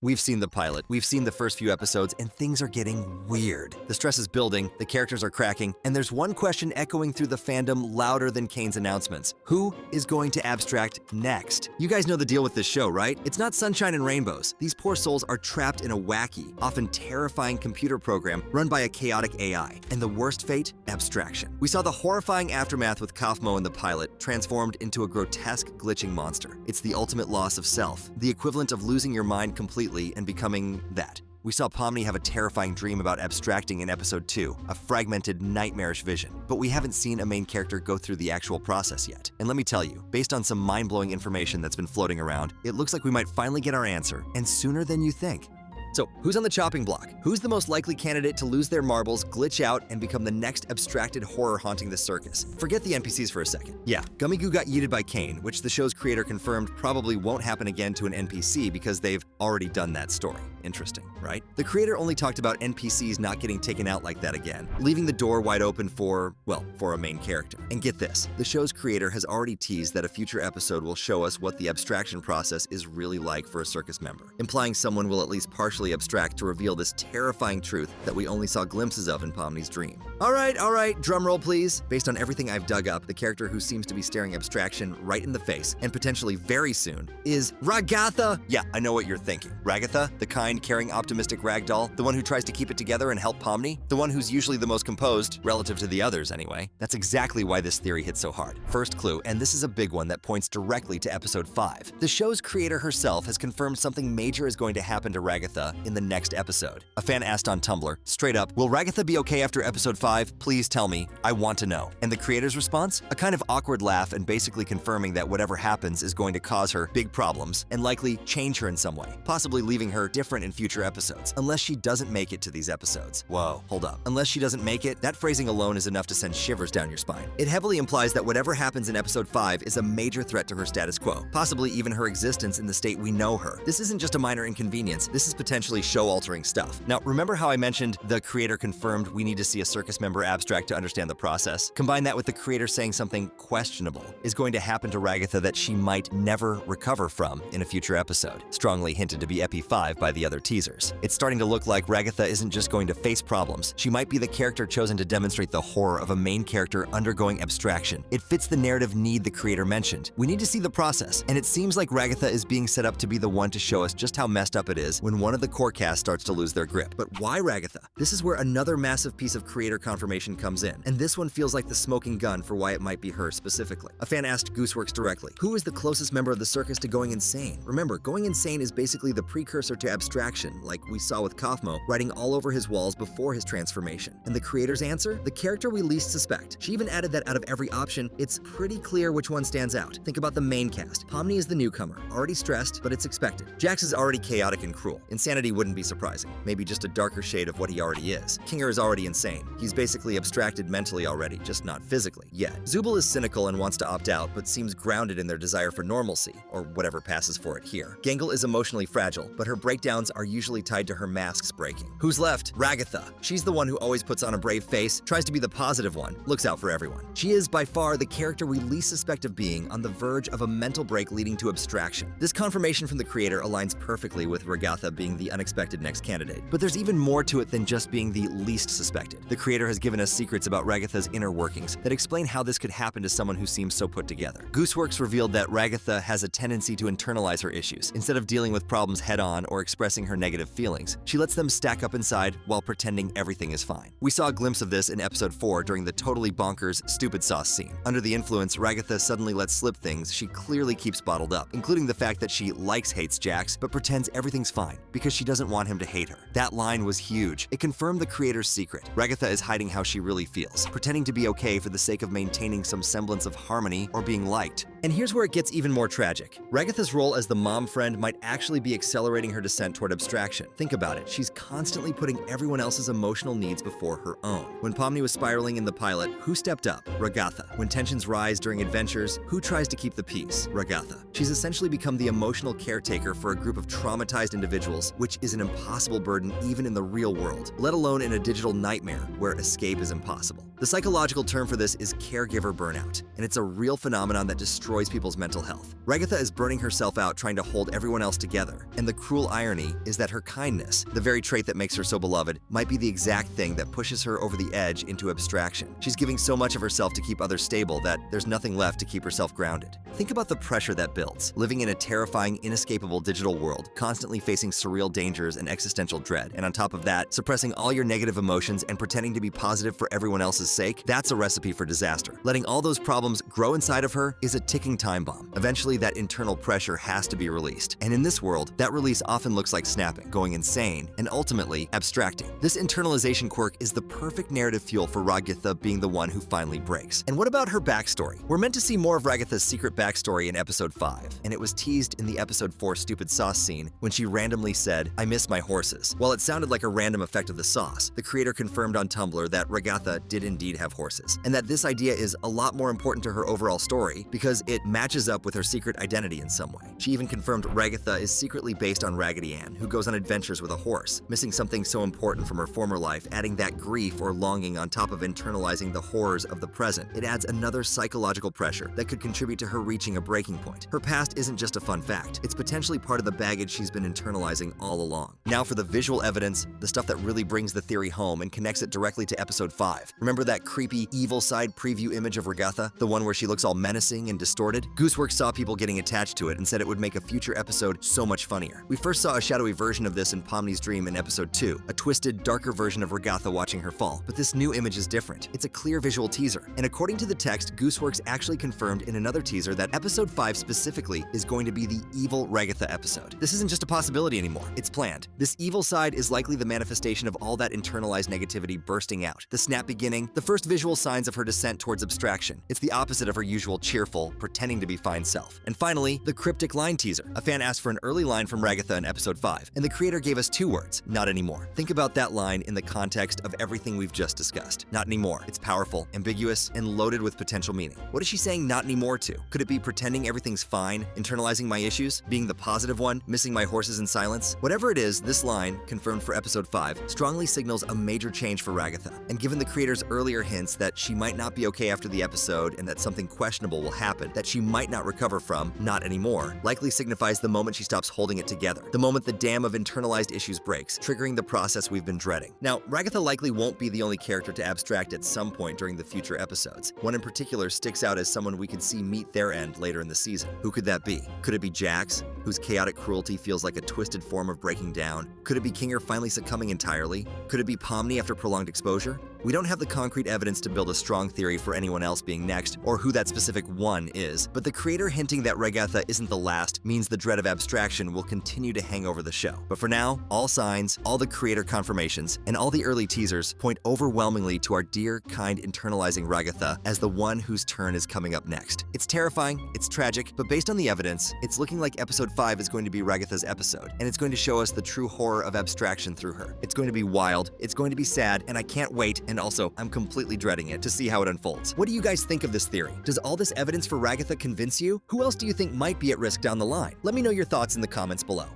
We've seen the pilot, we've seen the first few episodes, and things are getting weird. The stress is building, the characters are cracking, and there's one question echoing through the fandom louder than Caine's announcements. Who is going to abstract next? You guys know the deal with this show, right? It's not sunshine and rainbows. These poor souls are trapped in a wacky, often terrifying computer program run by a chaotic AI. And the worst fate? Abstraction. We saw the horrifying aftermath with Kaufmo in the pilot, transformed into a grotesque glitching monster. It's the ultimate loss of self, the equivalent of losing your mind completely and becoming that. We saw Pomni have a terrifying dream about abstracting in episode 2, a fragmented, nightmarish vision. But we haven't seen a main character go through the actual process yet. And let me tell you, based on some mind-blowing information that's been floating around, it looks like we might finally get our answer, and sooner than you think. So, who's on the chopping block? Who's the most likely candidate to lose their marbles, glitch out, and become the next abstracted horror haunting the circus? Forget the NPCs for a second. Yeah, Gummigoo got yeeted by Caine, which the show's creator confirmed probably won't happen again to an NPC because they've already done that story. Interesting, right? The creator only talked about NPCs not getting taken out like that again, leaving the door wide open for, well, for a main character. And get this, the show's creator has already teased that a future episode will show us what the abstraction process is really like for a circus member, implying someone will at least partially abstract to reveal this terrifying truth that we only saw glimpses of in Pomni's dream. All right, drumroll please. Based on everything I've dug up, the character who seems to be staring abstraction right in the face, and potentially very soon, is Ragatha. Yeah, I know what you're thinking. Ragatha, the kind, caring, optimistic ragdoll, the one who tries to keep it together and help Pomni, the one who's usually the most composed, relative to the others anyway. That's exactly why this theory hit so hard. First clue, and this is a big one that points directly to episode 5. The show's creator herself has confirmed something major is going to happen to Ragatha in the next episode. A fan asked on Tumblr, straight up, will Ragatha be okay after episode 5? Please tell me. I want to know. And the creator's response? A kind of awkward laugh and basically confirming that whatever happens is going to cause her big problems and likely change her in some way, possibly leaving her different in future episodes, unless she doesn't make it to these episodes. Whoa, hold up. Unless she doesn't make it, that phrasing alone is enough to send shivers down your spine. It heavily implies that whatever happens in episode 5 is a major threat to her status quo, possibly even her existence in the state we know her. This isn't just a minor inconvenience, this is potentially show-altering stuff. Now, remember how I mentioned the creator confirmed we need to see a circus member abstract to understand the process? Combine that with the creator saying something questionable is going to happen to Ragatha that she might never recover from in a future episode, strongly hinted to be Epi 5 by the other teasers. It's starting to look like Ragatha isn't just going to face problems, she might be the character chosen to demonstrate the horror of a main character undergoing abstraction. It fits the narrative need the creator mentioned. We need to see the process, and it seems like Ragatha is being set up to be the one to show us just how messed up it is when one of the core cast starts to lose their grip. But why Ragatha? This is where another massive piece of creator confirmation comes in, and this one feels like the smoking gun for why it might be her specifically. A fan asked Gooseworks directly, who is the closest member of the circus to going insane? Remember, going insane is basically the precursor to abstraction, like we saw with Kaufmo writing all over his walls before his transformation. And the creator's answer? The character we least suspect. She even added that out of every option, it's pretty clear which one stands out. Think about the main cast. Pomni is the newcomer, already stressed, but it's expected. Jax is already chaotic and cruel. Insanity wouldn't be surprising. Maybe just a darker shade of what he already is. Kinger is already insane. He's basically abstracted mentally already, just not physically, yet. Zubul is cynical and wants to opt out, but seems grounded in their desire for normalcy, or whatever passes for it here. Gangle is emotionally fragile, but her breakdowns are usually tied to her masks breaking. Who's left? Ragatha. She's the one who always puts on a brave face, tries to be the positive one, looks out for everyone. She is by far the character we least suspect of being on the verge of a mental break leading to abstraction. This confirmation from the creator aligns perfectly with Ragatha being the unexpected next candidate. But there's even more to it than just being the least suspected. The creator has given us secrets about Ragatha's inner workings that explain how this could happen to someone who seems so put together. Gooseworks revealed that Ragatha has a tendency to internalize her issues. Instead of dealing with problems head-on or expressing her negative feelings, she lets them stack up inside while pretending everything is fine. We saw a glimpse of this in episode 4 during the totally bonkers stupid sauce scene. Under the influence, Ragatha suddenly lets slip things she clearly keeps bottled up, including the fact that she hates Jax, but pretends everything's fine because she doesn't want him to hate her. That line was huge. It confirmed the creator's secret. Ragatha is hiding how she really feels, pretending to be okay for the sake of maintaining some semblance of harmony or being liked. And here's where it gets even more tragic. Ragatha's role as the mom friend might actually be accelerating her descent toward abstraction. Think about it. She's constantly putting everyone else's emotional needs before her own. When Pomni was spiraling in the pilot, who stepped up? Ragatha. When tensions rise during adventures, who tries to keep the peace? Ragatha. She's essentially become the emotional caretaker for a group of traumatized individuals which is an impossible burden even in the real world, let alone in a digital nightmare where escape is impossible. The psychological term for this is caregiver burnout, and it's a real phenomenon that destroys people's mental health. Ragatha is burning herself out trying to hold everyone else together, and the cruel irony is that her kindness, the very trait that makes her so beloved, might be the exact thing that pushes her over the edge into abstraction. She's giving so much of herself to keep others stable that there's nothing left to keep herself grounded. Think about the pressure that builds, living in a terrifying, inescapable digital world, constantly facing surreal dangers and existential dread, and on top of that, suppressing all your negative emotions and pretending to be positive for everyone else's sake. That's a recipe for disaster. Letting all those problems grow inside of her is a ticking time bomb. Eventually, that internal pressure has to be released, and in this world, that release often looks like snapping, going insane, and ultimately abstracting. This internalization quirk is the perfect narrative fuel for Ragatha being the one who finally breaks. And what about her backstory? We're meant to see more of Ragatha's secret backstory in episode 5, and it was teased in the episode 4 stupid sauce scene when she randomly said, "I miss my horses." While it sounded like a random effect of the sauce, the creator confirmed on Tumblr that Ragatha did indeed have horses, and that this idea is a lot more important to her overall story because it matches up with her secret identity in some way. She even confirmed Ragatha is secretly based on Raggedy Ann, who goes on adventures with a horse, missing something so important from her former life, adding that grief or longing on top of internalizing the horrors of the present. It adds another psychological pressure that could contribute to her reaching a breaking point. Her past isn't just a fun fact, it's potentially part of the baggage she's been internalizing all along. Now for the visual evidence, the stuff that really brings the theory home and connects it directly to episode 5. Remember that creepy evil side preview image of Ragatha, the one where she looks all menacing and distorted? Gooseworks saw people getting attached to it and said it would make a future episode so much funnier. We first saw a shadowy version of this in Pomni's dream in episode 2, a twisted, darker version of Ragatha watching her fall, but this new image is different. It's a clear visual teaser, and according to the text, Gooseworks actually confirmed in another teaser that episode 5 specifically is going to be the evil Ragatha episode. This isn't just a possibility anymore, it's planned. This evil side is likely the manifestation of all that internalized negativity bursting out. The snap beginning, the first visual signs of her descent towards abstraction. It's the opposite of her usual cheerful, pretending to be fine self. And finally, the cryptic line teaser. A fan asked for an early line from Ragatha in episode 5, and the creator gave us 2 words, not anymore. Think about that line in the context of everything we've just discussed. Not anymore. It's powerful, ambiguous, and loaded with potential meaning. What is she saying not anymore to? Could it be pretending everything's fine, internalizing my issues, being the positive one, missing my horses in silence? Whatever it is, this line, confirmed for episode 5, strongly signals a major change for Ragatha. And given the creator's earlier hints that she might not be okay after the episode and that something questionable will happen that she might not recover from, not anymore, likely signifies the moment she stops holding it together, the moment the dam of internalized issues breaks, triggering the process we've been dreading. Now, Ragatha likely won't be the only character to abstract at some point during the future episodes. One in particular sticks out as someone we could see meet their end later in the season. Who could that be? Could it be Jax, whose chaotic cruelty feels like a twisted form of breaking down? Could it be Kinger finally succumbing entirely? Could it be Pomni after prolonged exposure? We don't have the concrete evidence to build a strong theory for anyone else being next, or who that specific one is, but the creator hinting that Ragatha isn't the last means the dread of abstraction will continue to hang over the show. But for now, all signs, all the creator confirmations, and all the early teasers point overwhelmingly to our dear, kind, internalizing Ragatha as the one whose turn is coming up next. It's terrifying, it's tragic, but based on the evidence, it's looking like episode 5 is going to be Ragatha's episode, and it's going to show us the true horror of abstraction through her. It's going to be wild, it's going to be sad, and I can't wait, and also, I'm completely dreading it to see how it unfolds. What do you guys think of this theory? Does all this evidence for Ragatha convince you? Who else do you think might be at risk down the line? Let me know your thoughts in the comments below.